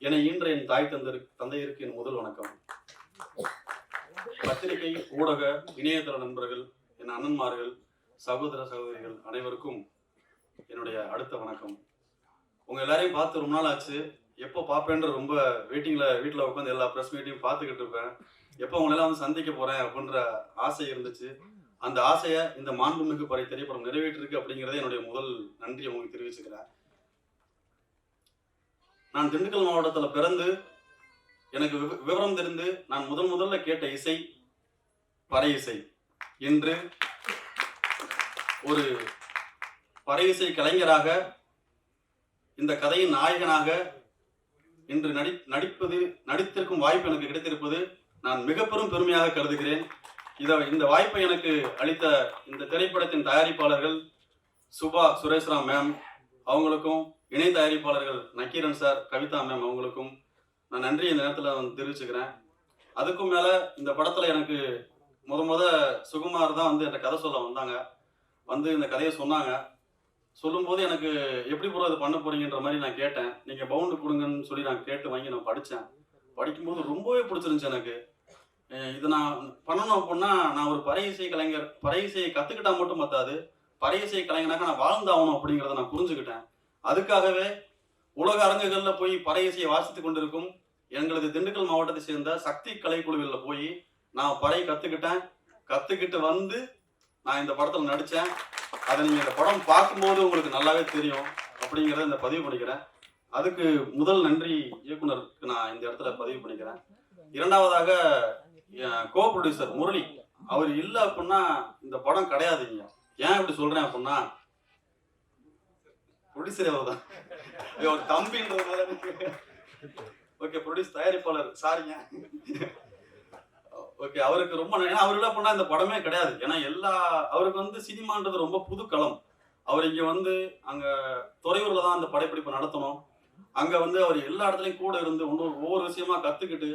என்னை ஈன்ற என் தாய் தந்தையருக்கு என் முதல் வணக்கம். பத்திரிகை, ஊடக, இணையதள நண்பர்கள், என் அண்ணன்மார்கள், சகோதர சகோதரிகள் அனைவருக்கும் என்னுடைய அடுத்த வணக்கம். உங்க எல்லாரையும் பார்த்து ரொம்ப நாள் ஆச்சு. எப்போ பார்ப்பேன்ற ரொம்ப வெயிட்டிங்ல வீட்டில் உட்காந்து எல்லா ப்ரெஸ் மீட்டையும் பார்த்துக்கிட்டு இருப்பேன். எப்போ உங்களெல்லாம் வந்து சந்திக்க போறேன் அப்படின்ற ஆசை இருந்துச்சு. அந்த ஆசையை இந்த மாண்புமிகு பறை திரைப்படம் நிறைவேற்றிருக்கு அப்படிங்கிறதே என்னுடைய முதல் நன்றி உங்களுக்கு தெரிவிச்சுக்கிறேன். நான் திண்டுக்கல் மாவட்டத்தில் பிறந்து எனக்கு விவரம் தெரிந்து நான் முதல்ல கேட்ட இசை பறை இசை. இன்று ஒரு பறை இசை கலைஞராக, இந்த கதையின் நாயகனாக இன்று நடித்திருக்கும் வாய்ப்பு எனக்கு கிடைத்திருப்பது நான் மிக பெரும் பெருமையாக கருதுகிறேன். இந்த வாய்ப்பை எனக்கு அளித்த இந்த திரைப்படத்தின் தயாரிப்பாளர்கள் சுபா சுரேஷ்ராம் மேம் அவங்களுக்கும், இணை தயாரிப்பாளர்கள் நக்கீரன் சார், கவிதா மேம் அவங்களுக்கும் நான் நன்றி இந்த நேரத்தில் தெரிவிச்சுக்கிறேன். அதுக்கும் மேலே இந்த படத்தில் எனக்கு முத சுகுமார் தான் வந்து என் கதை சொல்ல வந்தாங்க. வந்து இந்த கதையை சொன்னாங்க. சொல்லும்போது எனக்கு எப்படி ப்ரோ இது பண்ண போறீங்கன்ற மாதிரி நான் கேட்டேன். நீங்கள் பவுண்டு கொடுங்கன்னு சொல்லி நான் கேட்டு வாங்கி நான் படித்தேன். படிக்கும்போது ரொம்பவே பிடிச்சிருந்துச்சு எனக்கு. இதை நான் பண்ணணும் அப்படின்னா நான் ஒரு பறை இசை கலைஞர், பறை இசையை கற்றுக்கிட்டா மட்டும் பத்தாது, பறை இசை கலைஞனாக நான் வாழ்ந்தாகணும் அப்படிங்கிறத நான் புரிஞ்சுக்கிட்டேன். அதுக்காகவே உலக அரங்குகளில் போய் பறை இசையை வாசித்து கொண்டிருக்கும் எங்களது திண்டுக்கல் மாவட்டத்தை சேர்ந்த சக்தி கலைக்குழுவில் போய் நான் பறை கற்றுக்கிட்டு வந்து நான் இந்த படத்தில் நடித்தேன். அதை நீங்கள் இந்த படம் பார்க்கும்போது உங்களுக்கு நல்லாவே தெரியும் அப்படிங்கிறத இந்த பதிவு பண்ணிக்கிறேன். அதுக்கு முதல் நன்றி இயக்குனருக்கு நான் இந்த இடத்துல பதிவு பண்ணிக்கிறேன். இரண்டாவதாக கோ ப்ரொடியூசர் முரளி, அவர் இல்லை அப்படின்னா இந்த படம் கிடையாதுங்க. ஏன் இப்படி சொல்றேன் அப்படின்னா, ப்ரொடியூசர் அவர் தான், ஒரு தம்பின்றதுனால. ஓகே, ப்ரொடியூஸ் தயாரிப்பாளர் சாரிங்க. ஓகே, அவருக்கு ரொம்ப, ஏன்னா அவர் இல்லை அப்படின்னா இந்த படமே கிடையாது. ஏன்னா அவருக்கு வந்து சினிமான்றது ரொம்ப புது களம். அவர் இங்கே வந்து அங்கே துறையூரில் தான் அந்த படைப்பிடிப்பு நடத்தணும். அங்கே வந்து அவர் எல்லா இடத்துலையும் கூட இருந்து ஒவ்வொரு விஷயமா கற்றுக்கிட்டு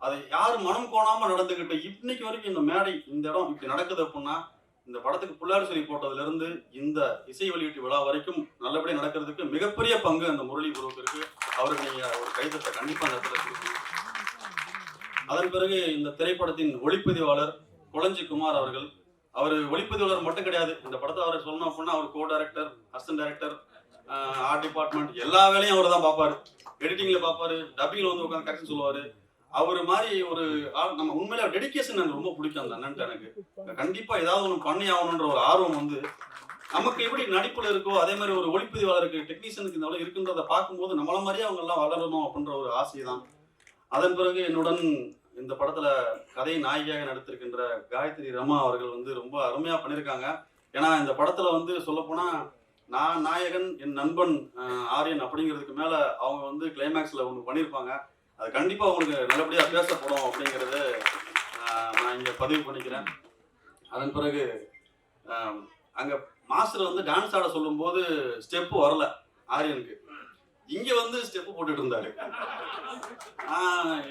அதை யாரும் மனம் கோணாமல் நடந்துக்கிட்டு இன்னைக்கு வரைக்கும் இந்த மேடை, இந்த இடம் இப்படி நடக்குது அப்படின்னா இந்த படத்துக்கு புள்ளாரி சொல்லி போட்டதுலேருந்து இந்த இசை வெளியீட்டு விழா வரைக்கும் நல்லபடியாக நடக்கிறதுக்கு மிகப்பெரிய பங்கு அந்த முரளி குருவுக்கு இருக்கு. அவருக்கு நீங்கள் ஒரு கைத்தட்டை கண்டிப்பாக அந்த இடத்துல கொடுக்கணும். அதன் பிறகு இந்த திரைப்படத்தின் ஒளிப்பதிவாளர் குளஞ்சி குமார் அவர்கள். அவர் ஒளிப்பதிவாளர் மட்டும் கிடையாது, இந்த படத்தை அவரை சொல்லணும் அப்படின்னா அவர் co director, assistant director, art department எல்லா வேலையும் அவர் தான் பார்ப்பாரு. எடிட்டிங்ல பார்ப்பாரு, டப்பிங்ல வந்து உட்காந்து கரெக்ஷன் சொல்லுவாரு. அவர் மாதிரி ஒரு நம்ம உண்மையில டெடிகேஷன் எனக்கு ரொம்ப பிடிக்கும் அந்த அண்ணன்ட்டு. எனக்கு கண்டிப்பா ஏதாவது ஒன்று பண்ணி ஆகணுன்ற ஒரு ஆர்வம் வந்து நமக்கு எப்படி நடிப்புல இருக்கோ அதே மாதிரி ஒரு ஒளிப்பதிவாளருக்கு, டெக்னீஷியனுக்கு இந்த இருக்குன்றதை பார்க்கும்போது நம்மள மாதிரியே அவங்க எல்லாம் வளரணும் அப்படின்ற ஒரு ஆசை தான். அதன் பிறகு என்னுடன் இந்த படத்துல கதை நாயகியாக நடித்திருக்கின்ற காயத்ரி ரமா அவர்கள் வந்து ரொம்ப அருமையா பண்ணியிருக்காங்க. ஏன்னா இந்த படத்துல வந்து சொல்லப்போனா நான் நாயகன், என் நண்பன் ஆரியன் அப்படிங்கிறதுக்கு மேல அவங்க வந்து கிளைமேக்ஸ்ல ஒன்று பண்ணியிருப்பாங்க. அது கண்டிப்பா உங்களுக்கு நல்லபடியா பேசப்படும் அப்படிங்கிறது நான் இங்க பதிவு பண்ணிக்கிறேன். அதன் பிறகு அங்க மாஸ்டர் வந்து டான்ஸ் ஆட சொல்லும் போது ஸ்டெப்பு வரல ஆரியனுக்கு, இங்க வந்து ஸ்டெப்பு போட்டுட்டு இருந்தாரு.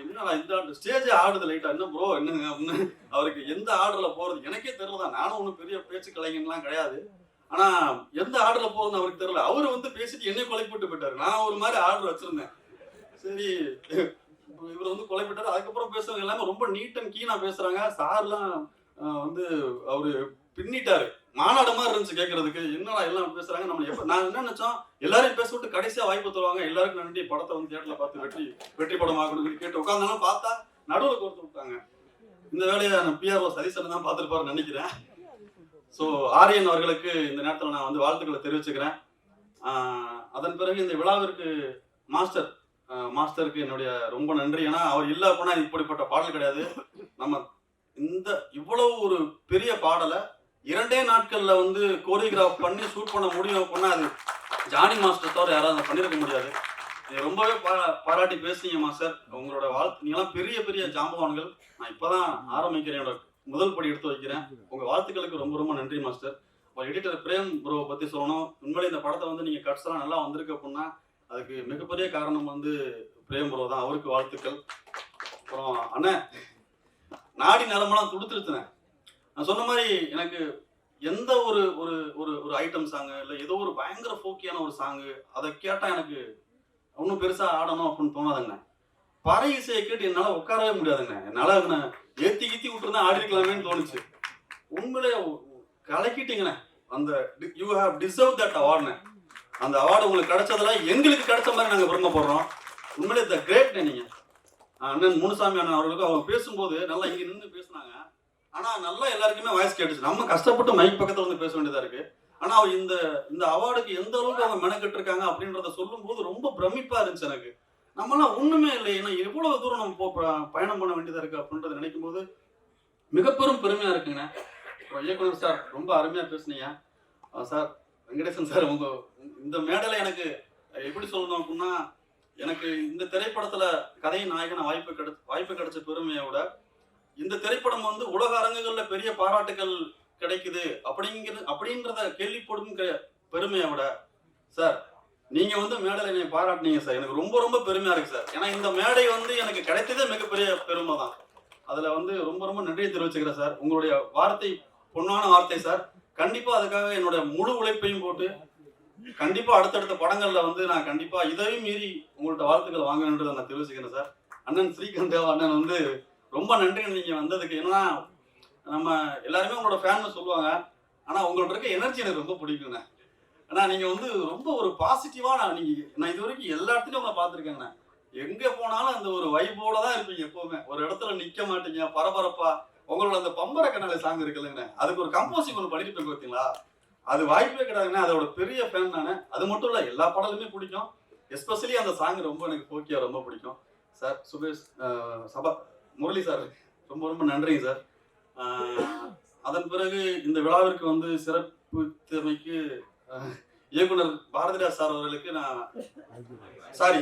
என்னடா இந்த ஸ்டேஜ் ஆடுது லைட்டா, என்ன ப்ரோ என்னங்க அப்படின்னு. அவருக்கு எந்த ஆர்டர்ல போறது எனக்கே தெரியலதான். நானும் ஒன்றும் பெரிய பேச்சு கலைஞன்லாம் கிடையாது. ஆனா எந்த ஆர்டர்ல போறதுன்னு அவருக்கு தெரியல. அவரு வந்து பேசிட்டு என்னை கொலை போட்டு போயிட்டாரு. நான் ஒரு மாதிரி ஆர்டர் வச்சிருந்தேன். சரி, இவர் வந்து கொலை போயிட்டாரு. அதுக்கப்புறம் பேசுறவங்க எல்லாமே ரொம்ப நீட் அண்ட் கீனா பேசுறாங்க. சார்லாம் வந்து அவரு பின்னிட்டாரு. மாநாடு மாதிரி இருந்துச்சு கேட்கறதுக்கு. என்னடா எல்லாம் பேசுறாங்க, நம்ம நான் என்ன நினைச்சோம், எல்லாரையும் பேச விட்டு கடைசியா வாய்ப்பு தருவாங்க, எல்லாருக்கும் நன்றி, படத்தை வந்து தியேட்டர்ல பார்த்து வெற்றி படம் ஆகணும்னு கேட்டு உட்காந்தாலும் பார்த்தா நடுவில் கொடுத்து விட்டாங்க. இந்த வேலையை பிஆர்ஓ சதீசன் தான் பார்த்துருப்பாருன்னு நினைக்கிறேன். ஸோ ஆரியன் அவர்களுக்கு இந்த நேரத்தில் நான் வந்து வாழ்த்துக்களை தெரிவிச்சுக்கிறேன். அதன் பிறகு இந்த விழாவிற்கு மாஸ்டருக்கு என்னுடைய ரொம்ப நன்றி. ஏன்னா அவர் இல்லை அப்படின்னா இப்படிப்பட்ட பாடல் கிடையாது. நம்ம இந்த இவ்வளவு ஒரு பெரிய பாடலை 2 நாட்கள்ல வந்து கோரியோகிராஃப் பண்ணி ஷூட் பண்ண முடியும் அப்படின்னா அது ஜானி மாஸ்டர் தவிர யாராவது பண்ணியிருக்க முடியாது. ரொம்பவே பாராட்டி பேசுறீங்க மாஸ்டர். உங்களோட நீங்களாம் பெரிய பெரிய ஜாம்பவான்கள். நான் இப்பதான் ஆரம்பிக்கிறேன், என்னோட முதல் படி எடுத்து வைக்கிறேன். உங்க வாழ்த்துக்களுக்கு ரொம்ப ரொம்ப நன்றி மாஸ்டர். ஒரு எடிட்டர் பிரேம் ப்ரோவை பத்தி சொல்லணும். உண்மையிலே இந்த படத்தை வந்து நீங்க கட்ஸ் எல்லாம் நல்லா வந்திருக்கு அப்படின்னா அதுக்கு மிகப்பெரிய காரணம் வந்து பிரேம் ப்ரோ தான். அவருக்கு வாழ்த்துக்கள். அப்புறம் அண்ணன் நாடி நரம்பெல்லாம் துடுத்துருத்துனேன். நான் சொன்ன மாதிரி எனக்கு எந்த ஒரு ஒரு ஒரு ஒரு ஐட்டம் சாங்கு இல்லை ஏதோ ஒரு பயங்கர ஃபோக்கியான ஒரு சாங்கு அதை கேட்டால் எனக்கு இன்னும் பெருசா ஆடணும் அப்படின்னு தோணாதுங்கண்ணே. பறை இசையை கேட்டு என்னால உட்காரவே முடியாதுங்கண்ணே. என்னால ஏத்தி கீத்தி விட்டுருந்தா ஆடி இருக்கலாமேன்னு தோணுச்சு. உண்மையிலே கலக்கிட்டீங்கண்ணே. அந்த யூ ஹேவ் டிசர்வ் தட் அவார்டுண்ணே. அந்த அவார்டு உங்களுக்கு கிடைச்சதுல எங்களுக்கு கிடைச்ச மாதிரி நாங்க பெருமைப்படுறோம். உண்மையிலே த கிரேட்ண்ணே நீங்க. அண்ணன் முனுசாமி அண்ணன் அவர்களுக்கு அவங்க பேசும்போது நல்லா இங்க நின்று பேசினாங்க. ஆனா நல்லா எல்லாருக்குமே வாய்ஸ் கேட்டுச்சு. நம்ம கஷ்டப்பட்டு மைக் பக்கத்துல வந்து பேச வேண்டியதா இருக்கு. ஆனா இந்த இந்த அவார்டுக்கு எந்த அளவுக்கு அவங்க மெனக்கெட்டு இருக்காங்க அப்படின்றத சொல்லும் போது ரொம்ப பிரமிப்பா இருந்துச்சு எனக்கு. நம்மளாம் ஒண்ணுமே இல்லை, ஏன்னா எவ்வளவு தூரம் நம்ம பயணம் பண்ண வேண்டியதா இருக்கு அப்படின்றத நினைக்கும் போது மிக பெரும் பெருமையா இருக்குங்க. இயக்குனர் சார் ரொம்ப அருமையா பேசுனீங்க சார். வெங்கடேசன் சார், உங்க இந்த மேடையில எனக்கு எப்படி சொல்லணும் அப்படின்னா, எனக்கு இந்த திரைப்படத்துல கதையின் நாயகன வாய்ப்பு கிடைச்ச பெருமையோட இந்த திரைப்படம் வந்து உலக அரங்குகள்ல பெரிய பாராட்டுகள் கிடைக்குது அப்படின்றத கேள்விப்படும் பெருமையை விட சார், நீங்க வந்து மேடையில என்னை பாராட்டினீங்க சார். எனக்கு ரொம்ப ரொம்ப பெருமையா இருக்கு சார். ஏன்னா இந்த மேடை வந்து எனக்கு கிடைத்ததே மிகப்பெரிய பெருமை தான். அதுல வந்து ரொம்ப ரொம்ப நன்றியை தெரிவிச்சுக்கிறேன் சார். உங்களுடைய வார்த்தை பொன்னான வார்த்தை சார். கண்டிப்பா அதுக்காக என்னோட முழு உழைப்பையும் போட்டு கண்டிப்பா அடுத்தடுத்த படங்கள்ல வந்து நான் கண்டிப்பா இதையும் மீறி உங்கள்ட்ட வாழ்த்துக்கள் வாங்கன்றதை நான் தெரிவிச்சுக்கிறேன் சார். அண்ணன் ஸ்ரீகாந்த் அண்ணன் வந்து ரொம்ப நன்றி நீங்க வந்ததுக்கு. ஏன்னா நம்ம எல்லாருமே உங்களோட ஃபேன் சொல்லுவாங்க. ஆனா உங்கள்ட்ட இருக்க எனர்ஜி எனக்கு ரொம்ப பிடிக்குங்க. ஆனா நீங்க வந்து ரொம்ப ஒரு பாசிட்டிவா நான் இது வரைக்கும் எல்லா இடத்துலயும் உங்களை பார்த்துருக்கேங்கண்ணா. எங்க போனாலும் அந்த ஒரு வைபோட தான் இருப்பீங்க எப்பவுமே. ஒரு இடத்துல நிக்க மாட்டீங்க பரபரப்பா. உங்களோட அந்த பம்பர கண்ணால சாங் இருக்குல்லங்க, அதுக்கு ஒரு கம்போசிங் ஒன்று பண்ணிட்டு பார்த்தீங்களா? அது வாய்ப்பே கிடையாதுங்க. அதோட பெரிய ஃபேன் நானு. அது மட்டும் இல்ல, எல்லா பாடலுமே பிடிக்கும். எஸ்பெஷலி அந்த சாங் ரொம்ப எனக்கு போக்கியா ரொம்ப பிடிக்கும் சார். சுபேஷ் சபா முரளி சார் ரொம்ப ரொம்ப நன்றிங்க சார். அதன் பிறகு இந்த விழாவிற்கு வந்து சிறப்பு திறமைக்கு இயக்குனர் பாரதிராஜ் சார் அவர்களுக்கு நான் சாரி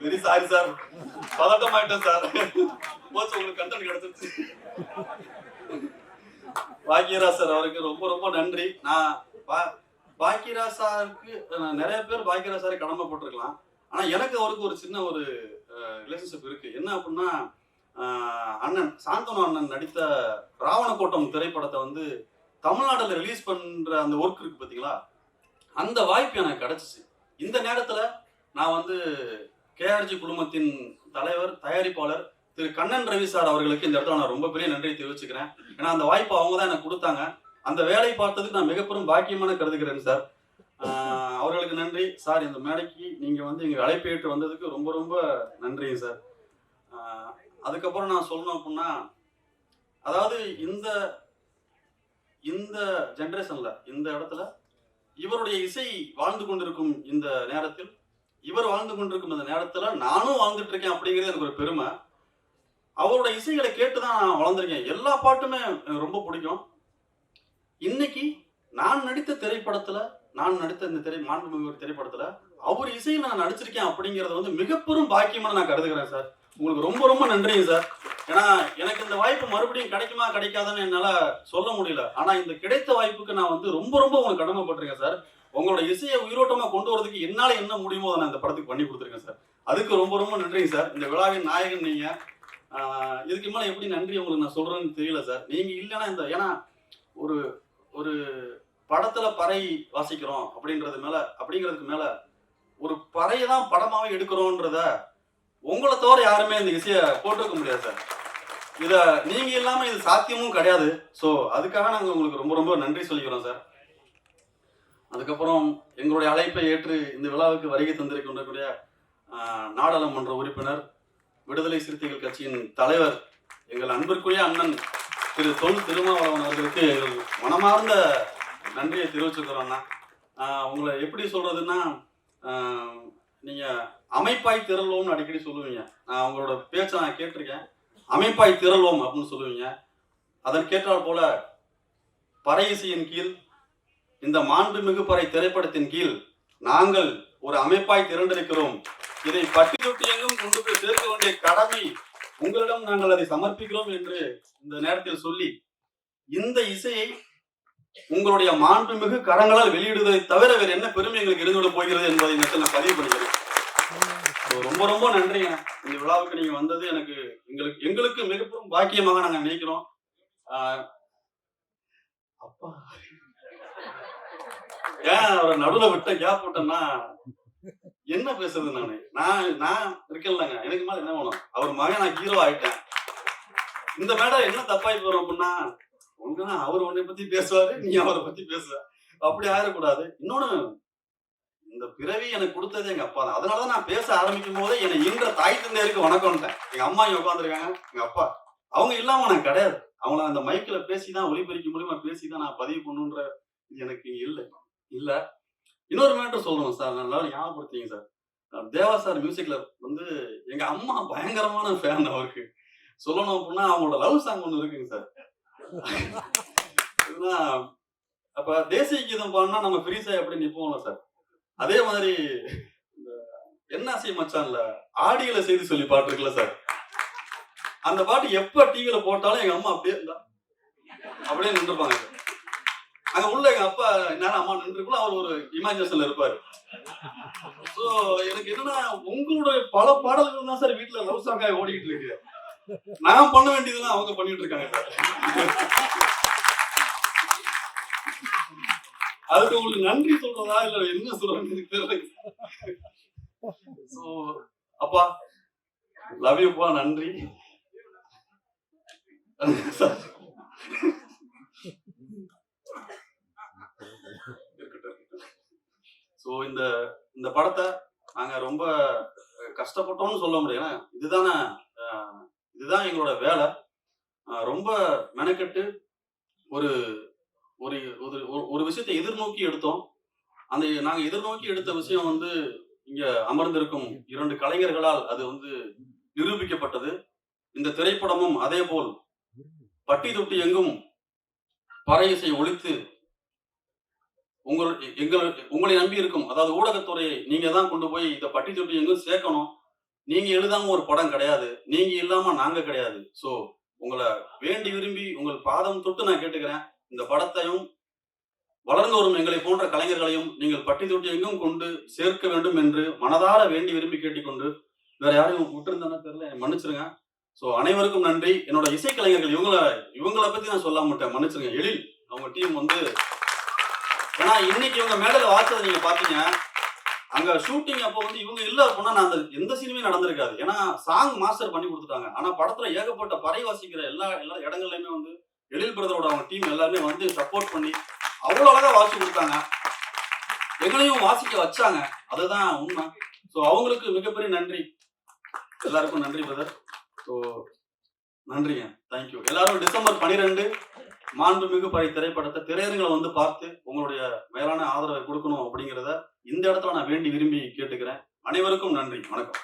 வெரி சாரி சார், பதட்டமாயிட்டேன் சார். போச்சு, உங்களுக்கு கண்டென்ட் கிடைச்சிருச்சு. பாக்கியராஜ் சார் அவருக்கு ரொம்ப ரொம்ப நன்றி. நான் பாக்கியராஜ் சாருக்கு நிறைய பேர் பாக்கியராஜ் சாரை கடமைப்பட்டிருக்கலாம். ஆனா எனக்கு அவருக்கு ஒரு சின்ன ஒரு ரிலேஷன்ஷிப் இருக்கு. என்ன அப்படின்னா, அண்ணன் சாந்தனு அண்ணன் நடித்த ராவணக்கோட்டம் திரைப்படத்தை வந்து தமிழ்நாடுல ரிலீஸ் பண்ற அந்த ஒர்க் இருக்கு பாத்தீங்களா, அந்த வாய்ப்பு எனக்கு கிடைச்சிச்சு. இந்த நேரத்துல நான் வந்து கேஆர்ஜி குழுமத்தின் தலைவர் தயாரிப்பாளர் திரு கண்ணன் ரவி சார் அவர்களுக்கு இந்த இடத்துல நான் ரொம்ப பெரிய நன்றியை தெரிவிச்சுக்கிறேன். ஏன்னா அந்த வாய்ப்பு அவங்க தான் எனக்கு கொடுத்தாங்க. அந்த வேலை பார்த்ததுக்கு நான் மிகப்பெரும் பாக்கியமான கருதுகிறேன் சார். அவர்களுக்கு நன்றி சார். இந்த மேடைக்கு நீங்க வந்து எங்க அழைப்பு ஏற்று வந்ததுக்கு ரொம்ப ரொம்ப நன்றிங்க சார். அதுக்கப்புறம் நான் சொல்லணும் அப்படின்னா, அதாவது இந்த இந்த ஜெனரேஷன்ல இந்த இடத்துல இவருடைய இசை வாழ்ந்து கொண்டிருக்கும் இந்த நேரத்தில், இவர் வாழ்ந்து கொண்டிருக்கும் இந்த நேரத்துல நானும் வாழ்ந்துட்டு இருக்கேன் அப்படிங்கிறது எனக்கு ஒரு பெருமை. அவரோட இசைகளை கேட்டுதான் நான் வளர்ந்துருக்கேன். எல்லா பாட்டுமே எனக்கு ரொம்ப பிடிக்கும். இன்னைக்கு நான் நடித்த திரைப்படத்துல, நான் நடித்த இந்த மாண்புமிகு ஒரு திரைப்படத்துல அவர் இசையில் நான் நடிச்சிருக்கேன் அப்படிங்கறத வந்து மிகப்பெரும் பாக்கியமா நான் கருதுகிறேன் சார். உங்களுக்கு ரொம்ப ரொம்ப நன்றிங்க சார். ஏன்னா எனக்கு இந்த வாய்ப்பு மறுபடியும் கிடைக்குமா கிடைக்காதான்னு என்னால சொல்ல முடியல. ஆனா இந்த கிடைத்த வாய்ப்புக்கு நான் வந்து ரொம்ப ரொம்ப உங்களுக்கு கடமைப்பட்டிருக்கேன் சார். உங்களோட இசையை உயிரோட்டமா கொண்டு வரதுக்கு என்னால என்ன முடியுமோ அதை நான் இந்த படத்துக்கு பண்ணி கொடுத்துருக்கேன் சார். அதுக்கு ரொம்ப ரொம்ப நன்றிங்க சார். இந்த விழாவின் நாயகன் நீங்க. இதுக்கு மேல எப்படி நன்றி உங்களுக்கு நான் சொல்றேன்னு தெரியல சார். நீங்க இல்லைன்னா ஏன்னா ஒரு ஒரு படத்துல பறை வாசிக்கிறோம் அப்படிங்கிறதுக்கு மேல ஒரு பறையை தான் படமாவே எடுக்கிறோன்றத உங்களை தவிர யாருமே இந்த இசையை போட்டிருக்க முடியாது சார். இத நீங்க இல்லாம இது சாத்தியமும் கிடையாது. ஸோ அதுக்காக நாங்கள் உங்களுக்கு ரொம்ப ரொம்ப நன்றி சொல்லிக்கிறோம் சார். அதுக்கப்புறம் எங்களுடைய அழைப்பை ஏற்று இந்த விழாவுக்கு வருகை தந்திருக்கின்றக்கூடிய நாடாளுமன்ற உறுப்பினர், விடுதலை சிறுத்தைகள் கட்சியின் தலைவர், எங்கள் அன்பிற்குரிய அண்ணன் திரு தொல் திருமாவளவன் அவர்களுக்கு எங்கள் மனமார்ந்த நன்றியை தெரிவிச்சுக்கிறோம்னா. உங்களை எப்படி சொல்றதுன்னா, நீங்க அமைப்பாய் திரள்வோம்னு அடிக்கடி சொல்லுவீங்க. நான் உங்களோட பேச்சை நான் கேட்டிருக்கேன். அமைப்பாய் திரள்வோம் அப்படின்னு சொல்லுவீங்க. அதன் கேட்டால் போல பறை இசையின் கீழ், இந்த மாண்புமிகு பறை திரைப்படத்தின் கீழ் நாங்கள் ஒரு அமைப்பாய் திரண்டிருக்கிறோம். இதை பட்டி தொட்டி எங்கும் கொண்டு போய் சேர்க்க வேண்டிய கடமை உங்களிடம் நாங்கள் அதை சமர்ப்பிக்கிறோம் என்று இந்த நேரத்தில் சொல்லி, இந்த இசையை உங்களுடைய மாண்புமிகு கரங்களால் வெளியிடுவதை தவிர வேறு என்ன பெருமை எங்களுக்கு இருந்துவிட போகிறது என்பதை நான் பதிவு பண்ணிக்கிறேன். ரொம்ப ரொம்ப நன்றிங்க. இந்த விழாவுக்கு நீங்க வந்தது எங்களுக்கு மிகப்பெரும் பாக்கியமாக நாங்க நினைக்கிறோம். அப்பா ஏன் அவரை நடுவில் விட்ட கேப் விட்டோம்னா, என்ன பேசுறது நானு? நான் இருக்கேன்லங்க. எனக்கு மேல என்ன வேணும்? அவர் மகன் நான் ஹீரோ ஆயிட்டேன். இந்த மேடை என்ன தப்பாயி போறோம் அப்படின்னா, உங்கன்னா அவர் உன்னை பத்தி பேசுவாரு, நீ அவரை பத்தி பேசுவ. அப்படி ஆயிடக்கூடாது. இன்னொன்னு, இந்த பிறவி எனக்கு கொடுத்தது எங்க அப்பா தான். அதனாலதான் நான் பேச ஆரம்பிக்கும் போதே என்னை ஈன்ற தாய் தந்தையருக்கு வணக்கம்ட்டேன். எங்க அம்மா இங்க உட்காந்துருக்காங்க, எங்க அப்பா. அவங்க இல்லாம நான் கிடையாது. அவங்கள அந்த மைக்ல பேசிதான், ஒலிபெருக்கி மூலியமா பேசிதான் நான் பதிவு பண்ணுன்ற இது எனக்கு இல்ல. இல்ல. இன்னொரு மேட்டர் சொல்லணும் சார். நல்லா ஞாபகப்படுத்தீங்க சார். தேவா சார் மியூசிக்ல வந்து எங்க அம்மா பயங்கரமான ஃபேன் அவருக்கு. சொல்லணும் அப்படின்னா அவங்களோட லவ் சாங் ஒண்ணு இருக்குங்க சார். அப்ப தேசிய கீதம் பாடினா நம்ம ஃப்ரீஸா எப்படி நிப்போம்ல சார். அதே மாதிரி இந்த என்னாசி மச்சான்ல ஆடியில செய்தி சொல்லி பாட்டு இருக்குல்ல சார். அந்த பாட்டு எப்ப டிவில போட்டாலும் எங்க அம்மா அப்படியே நின்றுப்பாங்க. அங்க உள்ள எங்க அப்பா நேரம் அம்மா நின்றுக்குள்ள அவர் ஒரு இமேஜினேஷன்ல இருப்பாரு. சோ எனக்கு என்னன்னா, உங்களுடைய பல பாடல்கள் தான் சார் வீட்டுல லவ் சாங்கா ஓடிக்கிட்டு இருக்கு. நான் பண்ண வேண்டியதெல்லாம் அவங்க பண்ணிட்டு இருக்காங்க சார். அதுக்கு உங்களுக்கு நன்றி சொல்றதா இல்ல என்ன சொல்றேன்னு எனக்கு தெரியல. சோ அப்பா லவ் யூப்பா, நன்றி. சோ இந்த படத்தை நாங்க ரொம்ப கஷ்டப்பட்டோம்னு சொல்ல முடியும். இதுதான் எங்களோட வேலை. ரொம்ப மெனக்கெட்டு ஒரு ஒரு ஒரு விஷயத்தை எதிர்நோக்கி எடுத்தோம். நாங்க எதிர்நோக்கி எடுத்த விஷயம் வந்து இங்க அமர்ந்திருக்கும் 2 கலைஞர்களால் அது வந்து நிரூபிக்கப்பட்டது. இந்த திரைப்படமும் அதே போல் பட்டி தொட்டி எங்கும் பறை இசை ஒலித்து உங்களை நம்பி இருக்கும், அதாவது ஊடகத்துறையை நீங்க தான் கொண்டு போய் இதை பட்டி தொட்டி எங்கும் சேர்க்கணும். நீங்க எழுதாம ஒரு படம் கிடையாது, நீங்க இல்லாம நாங்க கிடையாது. சோ உங்களை வேண்டி விரும்பி உங்கள் பாதம் தொட்டு நான் கேட்டுக்கிறேன். இந்த படத்தையும் வளர்ந்து வரும் எங்களை போன்ற கலைஞர்களையும் நீங்கள் பட்டி தொட்டி எங்கும் கொண்டு சேர்க்க வேண்டும் என்று மனதார வேண்டி விரும்பி கேட்டுக்கொண்டு, வேற யாரையும் விட்டுருந்தேன்னா தெரியல, மன்னிச்சிருங்க. சோ அனைவருக்கும் நன்றி. என்னோட இசைக்கலைஞர்கள் இவங்களை பத்தி நான் சொல்ல மாட்டேன், மன்னிச்சிருங்க. எழில் அவங்க டீம் வந்து, ஏன்னா இன்னைக்கு இவங்க மேடையில வாச்சதை நீங்க பாத்தீங்க. அங்க ஷூட்டிங் அப்போ வந்து இவங்க இல்ல அப்படின்னா நான் எந்த சினிமே நடந்திருக்காது. ஏன்னா சாங் மாஸ்டர் பண்ணி கொடுத்துட்டாங்க. ஆனா படத்துல ஏகப்பட்ட பறை வாசிக்கிற எல்லா இடங்கள்லயுமே வந்து எழில் பிரதரோட அவங்க டீம் எல்லாருமே வந்து சப்போர்ட் பண்ணி அவ்வளவு அழகா வாசி கொடுத்தாங்க. எங்களையும் வாசிக்க வச்சாங்க. அதுதான் உண்மை. சோ அவங்களுக்கு மிகப்பெரிய நன்றி. எல்லாருக்கும் நன்றி பிரதர். சோ நன்றிங்க. தேங்க்யூ. எல்லாரும் டிசம்பர் 12 மாண்புமிகு பறை திரைப்படத்தை திரையரங்களை வந்து பார்த்து உங்களுடைய மேலான ஆதரவை கொடுக்கணும் அப்படிங்கிறத இந்த இடத்துல நான் வேண்டி விரும்பி கேட்டுக்கிறேன். அனைவருக்கும் நன்றி. வணக்கம்.